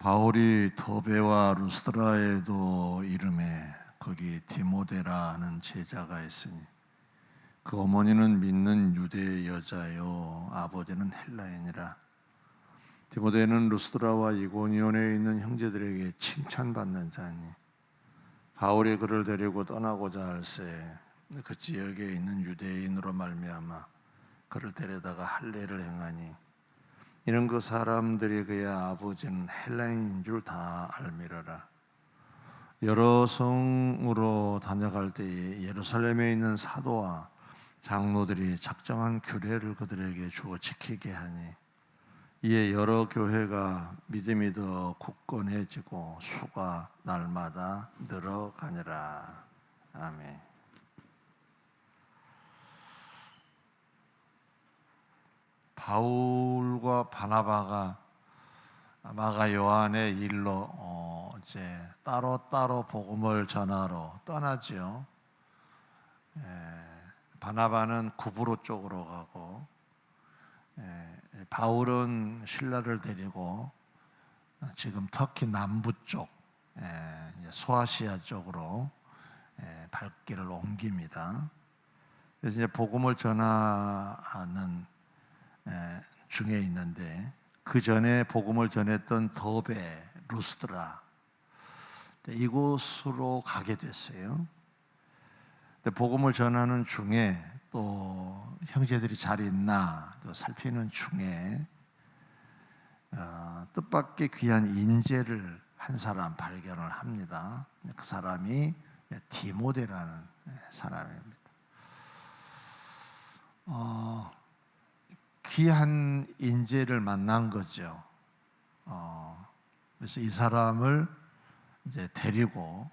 바울이 더베와 루스드라에도 이름에 거기 디모데라는 제자가 있으니 그 어머니는 믿는 유대 여자요 아버지는 헬라인이라. 디모데는 루스드라와 이고니온에 있는 형제들에게 칭찬받는 자니 바울이 그를 데리고 떠나고자 할새 그 지역에 있는 유대인으로 말미암아 그를 데려다가 할례를 행하니 이는 그 사람들이 그의 아버지는 헬라인인 줄 다 알미러라. 여러 성으로 다녀갈 때에 예루살렘에 있는 사도와 장로들이 작정한 규례를 그들에게 주어 지키게 하니 이에 여러 교회가 믿음이 더 굳건해지고 수가 날마다 늘어가니라. 아멘. 바울과 바나바가 마가 요한의 일로 이제 따로 복음을 전하러 떠나지요. 바나바는 구브로 쪽으로 가고 바울은 신라를 데리고 지금 터키 남부 쪽 소아시아 쪽으로 발길을 옮깁니다. 그래서 이제 복음을 전하는 중에 있는데 그 전에 복음을 전했던 더베, 루스드라 이곳으로 가게 됐어요. 복음을 전하는 중에 또 형제들이 잘 있나 또 살피는 중에 뜻밖의 귀한 인재를 한 사람 발견을 합니다. 그 사람이 디모데라는 사람입니다. 귀한 인재를 만난 거죠. 그래서 이 사람을 이제 데리고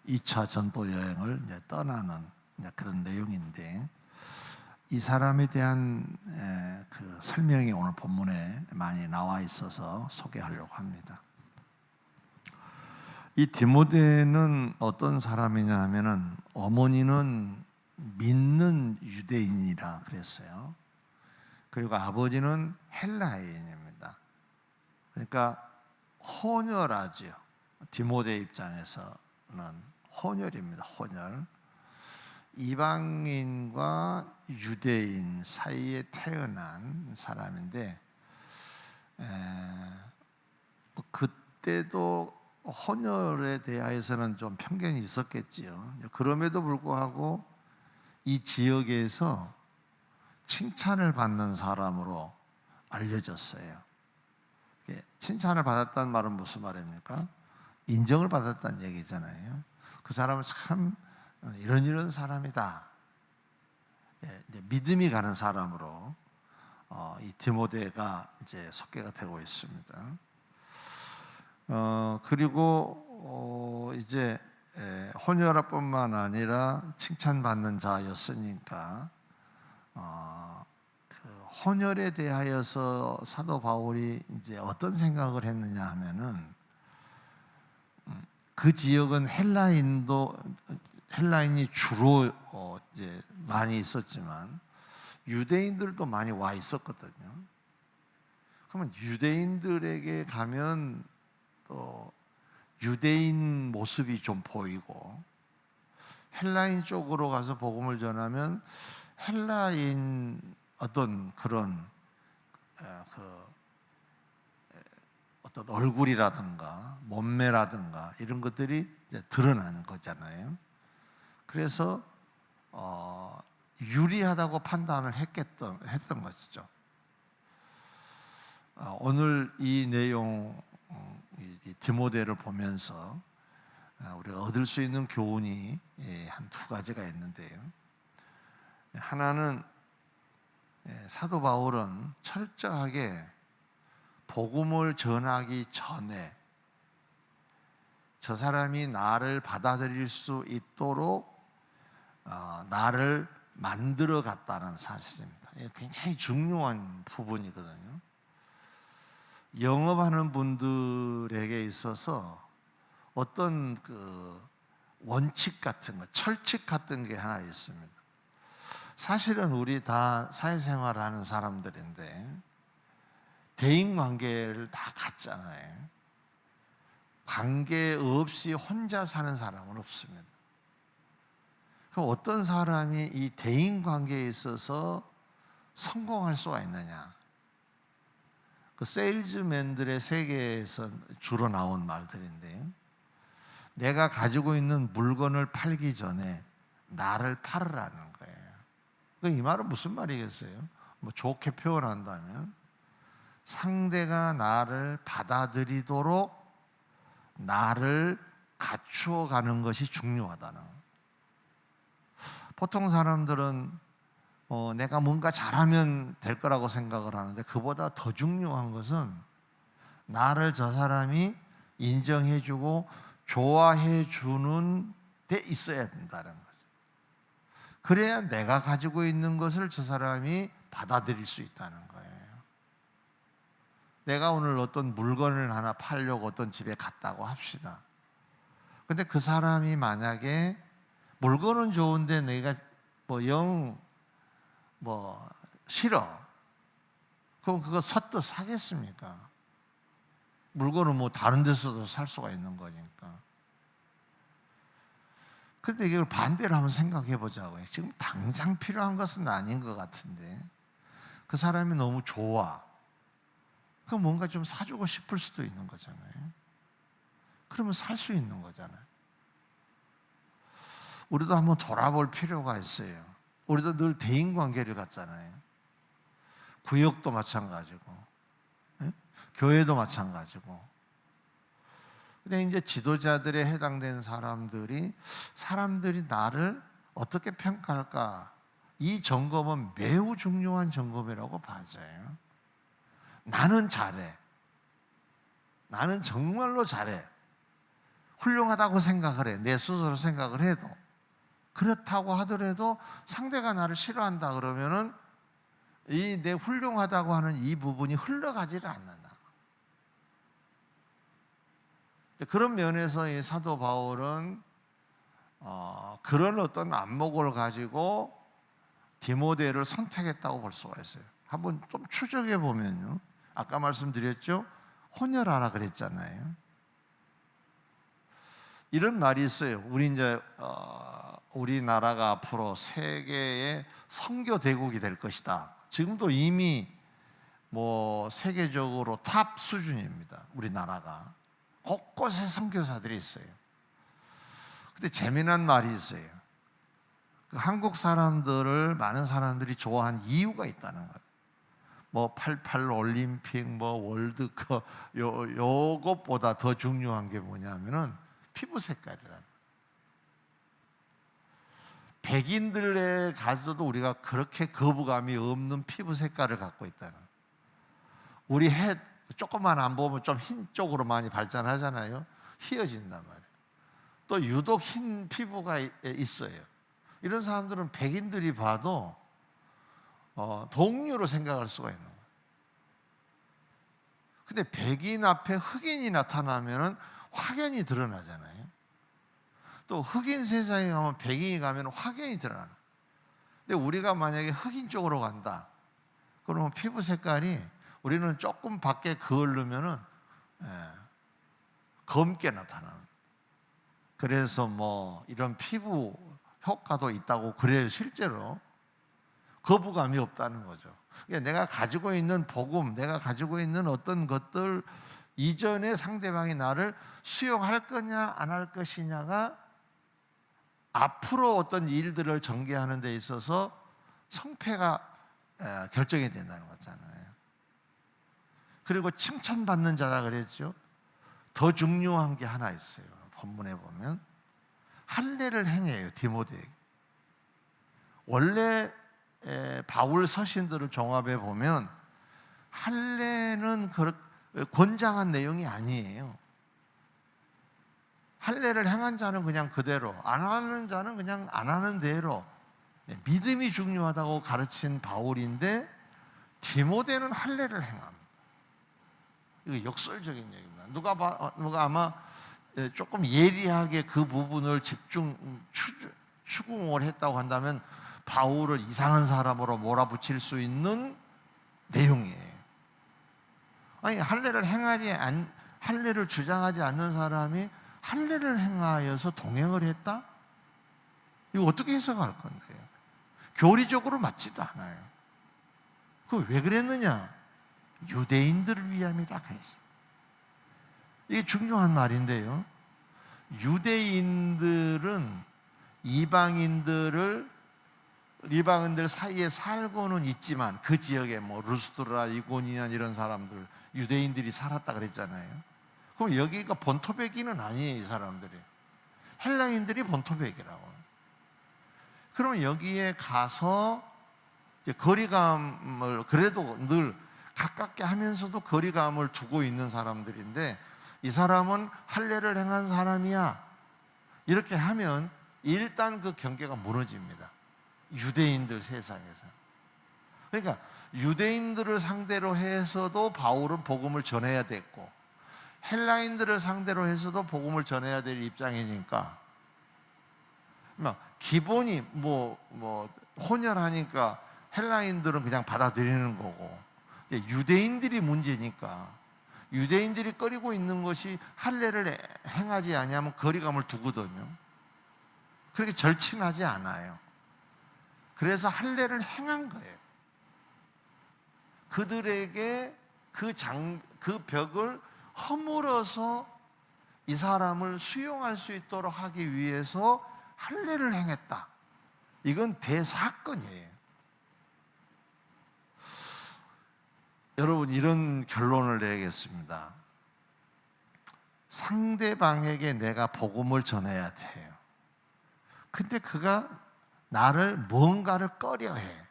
2차 전도 여행을 이제 떠나는 그런 내용인데 이 사람에 대한 그 설명이 오늘 본문에 많이 나와 있어서 소개하려고 합니다. 이 디모데는 어떤 사람이냐 하면은 어머니는 믿는 유대인이라 그랬어요. 그리고 아버지는 헬라인입니다. 그러니까 혼혈하지요. 디모데 입장에서는 혼혈입니다. 혼혈. 이방인과 유대인 사이에 태어난 사람인데 그때도 혼혈에 대해서는 좀 편견이 있었겠지요. 그럼에도 불구하고 이 지역에서 칭찬을 받는 사람으로 알려졌어요. 칭찬을 받았다는 말은 무슨 말입니까? 인정을 받았다는 얘기잖아요. 그 사람은 참 이런 사람이다. 믿음이 가는 사람으로 이 디모데가 이제 소개가 되고 있습니다. 그리고 이제 혼혈뿐만 아니라 칭찬받는 자였으니까 그 혼혈에 대하여서 사도 바울이 이제 어떤 생각을 했느냐 하면은 그 지역은 헬라인이 주로 이제 많이 있었지만 유대인들도 많이 와 있었거든요. 그러면 유대인들에게 가면 또 유대인 모습이 좀 보이고 헬라인 쪽으로 가서 복음을 전하면 헬라인 어떤 그런 어떤 얼굴이라든가 몸매라든가 이런 것들이 이제 드러나는 거잖아요. 그래서 유리하다고 판단을 했던 것이죠. 오늘 이 내용 이 디모데를 보면서 우리가 얻을 수 있는 교훈이 한 두 가지가 있는데요. 하나는 사도 바울은 철저하게 복음을 전하기 전에 저 사람이 나를 받아들일 수 있도록 나를 만들어 갔다는 사실입니다. 굉장히 중요한 부분이거든요. 영업하는 분들에게 있어서 어떤 그 원칙 같은 거, 철칙 같은 게 하나 있습니다. 사실은 우리 다 사회생활을 하는 사람들인데 대인 관계를 다 갖잖아요. 관계 없이 혼자 사는 사람은 없습니다. 그럼 어떤 사람이 이 대인 관계에 있어서 성공할 수가 있느냐? 그 세일즈맨들의 세계에서 주로 나온 말들인데, 내가 가지고 있는 물건을 팔기 전에 나를 팔으라는 거예요. 이 말은 무슨 말이겠어요? 뭐 좋게 표현한다면 상대가 나를 받아들이도록 나를 갖추어 가는 것이 중요하다는 거예요. 보통 사람들은 내가 뭔가 잘하면 될 거라고 생각을 하는데, 그보다 더 중요한 것은 나를 저 사람이 인정해주고 좋아해주는 데 있어야 된다는 거죠. 그래야 내가 가지고 있는 것을 저 사람이 받아들일 수 있다는 거예요. 내가 오늘 어떤 물건을 하나 팔려고 어떤 집에 갔다고 합시다. 근데 그 사람이 만약에 물건은 좋은데 내가 싫어. 그럼 그거 섰도 사겠습니까? 물건은 뭐 다른 데서도 살 수가 있는 거니까. 근데 이걸 반대로 한번 생각해 보자고요. 지금 당장 필요한 것은 아닌 것 같은데 그 사람이 너무 좋아. 그럼 뭔가 좀 사주고 싶을 수도 있는 거잖아요. 그러면 살 수 있는 거잖아요. 우리도 한번 돌아볼 필요가 있어요. 우리도 늘 대인관계를 갖잖아요. 구역도 마찬가지고, 교회도 마찬가지고. 근데 이제 지도자들에 해당된 사람들이 나를 어떻게 평가할까? 이 점검은 매우 중요한 점검이라고 봐져요. 나는 잘해. 나는 정말로 잘해. 훌륭하다고 생각을 해. 내 스스로 생각을 해도. 그렇다고 하더라도 상대가 나를 싫어한다 그러면은 이 내 훌륭하다고 하는 이 부분이 흘러가지를 않는다. 그런 면에서 이 사도 바울은 그런 어떤 안목을 가지고 디모데를 선택했다고 볼 수가 있어요. 한번 좀 추적해 보면요. 아까 말씀드렸죠. 혼혈하라 그랬잖아요. 이런 말이 있어요. 우리나라가 앞으로 세계의 선교 대국이 될 것이다. 지금도 이미 세계적으로 탑 수준입니다. 우리나라가 곳곳에 선교사들이 있어요. 근데 재미난 말이 있어요. 한국 사람들을 많은 사람들이 좋아한 이유가 있다는 거예요. 88 올림픽, 월드컵, 요것보다 더 중요한 게 뭐냐면은 피부 색깔이라는. 백인들에 가서도 우리가 그렇게 거부감이 없는 피부 색깔을 갖고 있다는. 우리 해 조금만 안 보면 좀 흰 쪽으로 많이 발전하잖아요. 희어진단 말이에요. 또 유독 흰 피부가 있어요. 이런 사람들은 백인들이 봐도 동료로 생각할 수가 있는 거예요. 근데 백인 앞에 흑인이 나타나면 확연히 드러나잖아요. 또 흑인 세상에 가면 백인이 가면 확연히 드러나요. 근데 우리가 만약에 흑인 쪽으로 간다. 그러면 피부 색깔이 우리는 조금 밖에 거울르면은 검게 나타나는. 그래서 이런 피부 효과도 있다고 그래요. 실제로 거부감이 없다는 거죠. 그러니까 내가 가지고 있는 복음, 내가 가지고 있는 어떤 것들 이전에 상대방이 나를 수용할 거냐 안 할 것이냐가 앞으로 어떤 일들을 전개하는 데 있어서 성패가 결정이 된다는 거잖아요. 그리고 칭찬받는 자라 그랬죠. 더 중요한 게 하나 있어요. 본문에 보면 할례를 행해요. 디모데에게. 원래 바울 서신들을 종합해 보면 할례는 권장한 내용이 아니에요. 할례를 행한 자는 그냥 그대로, 안 하는 자는 그냥 안 하는 대로. 믿음이 중요하다고 가르친 바울인데 디모데는 할례를 행합니다. 이거 역설적인 얘기입니다. 누가 아마 조금 예리하게 그 부분을 추궁을 했다고 한다면 바울을 이상한 사람으로 몰아붙일 수 있는 내용이에요. 아니 할례를 주장하지 않는 사람이 할례를 행하여서 동행을 했다? 이거 어떻게 해석할 건데요? 교리적으로 맞지도 않아요. 그 왜 그랬느냐? 유대인들을 위함이라 그랬어요. 이게 중요한 말인데요. 유대인들은 이방인들 사이에 살고는 있지만 그 지역에 뭐 루스드라, 이고니안 이런 사람들 유대인들이 살았다 그랬잖아요. 그럼 여기가 본토백이는 아니에요. 이 사람들이 헬라인들이 본토백이라고. 그럼 여기에 가서 이제 거리감을 그래도 늘 가깝게 하면서도 거리감을 두고 있는 사람들인데, 이 사람은 할례를 행한 사람이야 이렇게 하면 일단 그 경계가 무너집니다. 유대인들 세상에서. 그러니까 유대인들을 상대로 해서도 바울은 복음을 전해야 됐고, 헬라인들을 상대로 해서도 복음을 전해야 될 입장이니까, 기본이 혼혈하니까 헬라인들은 그냥 받아들이는 거고, 유대인들이 문제니까 유대인들이 꺼리고 있는 것이 할례를 행하지 아니하면 거리감을 두거든요. 그렇게 절친하지 않아요. 그래서 할례를 행한 거예요. 그들에게 그 벽을 허물어서 이 사람을 수용할 수 있도록 하기 위해서 할례를 행했다. 이건 대사건이에요. 여러분, 이런 결론을 내겠습니다. 상대방에게 내가 복음을 전해야 돼요. 근데 그가 나를 뭔가를 꺼려해.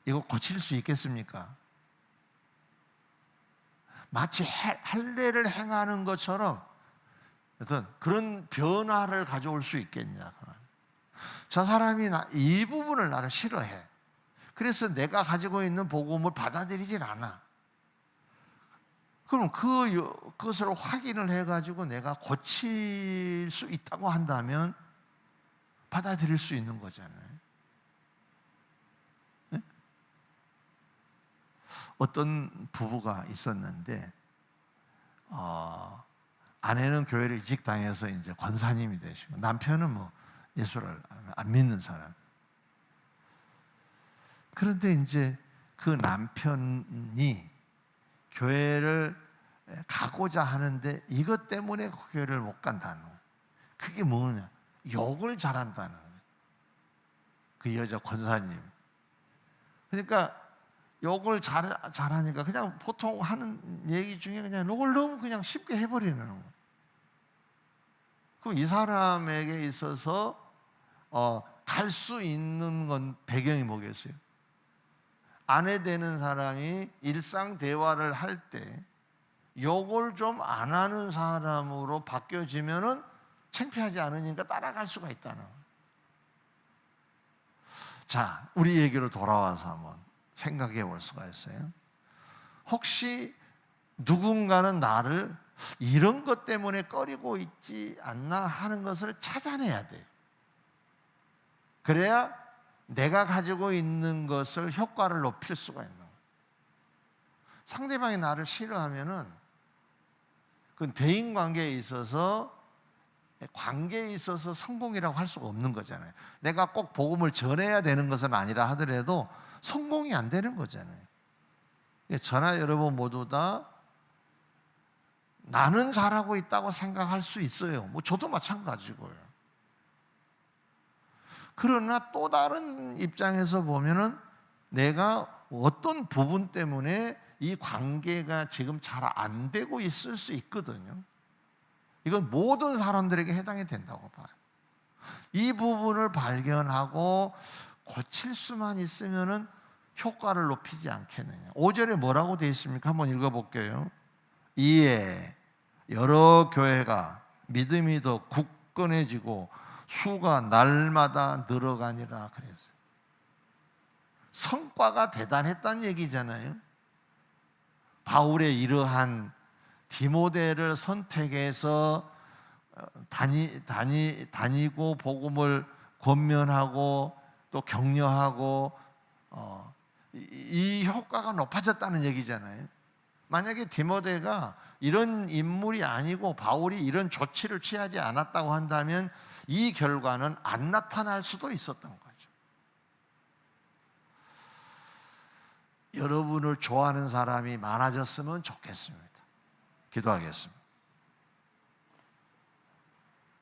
이거 고칠 수 있겠습니까? 마치 할례를 행하는 것처럼 어떤 그런 변화를 가져올 수 있겠냐. 저 사람이 이 부분을 나를 싫어해. 그래서 내가 가지고 있는 복음을 받아들이질 않아. 그럼 그것을 확인을 해가지고 내가 고칠 수 있다고 한다면 받아들일 수 있는 거잖아요. 네? 어떤 부부가 있었는데, 아내는 교회를 일찍 다녀서 이제 권사님이 되시고, 남편은 뭐 예수를 안 믿는 사람. 그런데 이제 그 남편이 교회를 가고자 하는데 이것 때문에 교회를 못 간다는 거예요. 그게 뭐냐? 욕을 잘한다는 거예요. 그 여자 권사님. 그러니까 욕을 잘하니까 그냥 보통 하는 얘기 중에 그냥 욕을 너무 그냥 쉽게 해버리는 거예요. 그럼 이 사람에게 있어서 갈 수 있는 건 배경이 뭐겠어요? 아내 되는 사람이 일상 대화를 할 때 욕을 좀 안 하는 사람으로 바뀌어지면은 창피하지 않으니까 따라갈 수가 있다는 거예요. 자, 우리 얘기로 돌아와서 한번 생각해 볼 수가 있어요. 혹시 누군가는 나를 이런 것 때문에 꺼리고 있지 않나 하는 것을 찾아내야 돼요. 그래야 내가 가지고 있는 것을 효과를 높일 수가 있는 거예요. 상대방이 나를 싫어하면은 그건 대인 관계에 있어서 성공이라고 할 수가 없는 거잖아요. 내가 꼭 복음을 전해야 되는 것은 아니라 하더라도 성공이 안 되는 거잖아요. 저나 여러분 모두 다 나는 잘하고 있다고 생각할 수 있어요. 뭐 저도 마찬가지고요. 그러나 또 다른 입장에서 보면은 내가 어떤 부분 때문에 이 관계가 지금 잘 안 되고 있을 수 있거든요. 이건 모든 사람들에게 해당이 된다고 봐요. 이 부분을 발견하고 고칠 수만 있으면은 효과를 높이지 않겠느냐. 5절에 뭐라고 되어 있습니까? 한번 읽어볼게요. 이에 여러 교회가 믿음이 더 굳건해지고 수가 날마다 늘어가니라 그랬어요. 성과가 대단했다는 얘기잖아요. 바울의 이러한 디모데를 선택해서 다니고 복음을 권면하고 또 격려하고 이 효과가 높아졌다는 얘기잖아요. 만약에 디모데가 이런 인물이 아니고 바울이 이런 조치를 취하지 않았다고 한다면 이 결과는 안 나타날 수도 있었던 거죠. 여러분을 좋아하는 사람이 많아졌으면 좋겠습니다. 기도하겠습니다.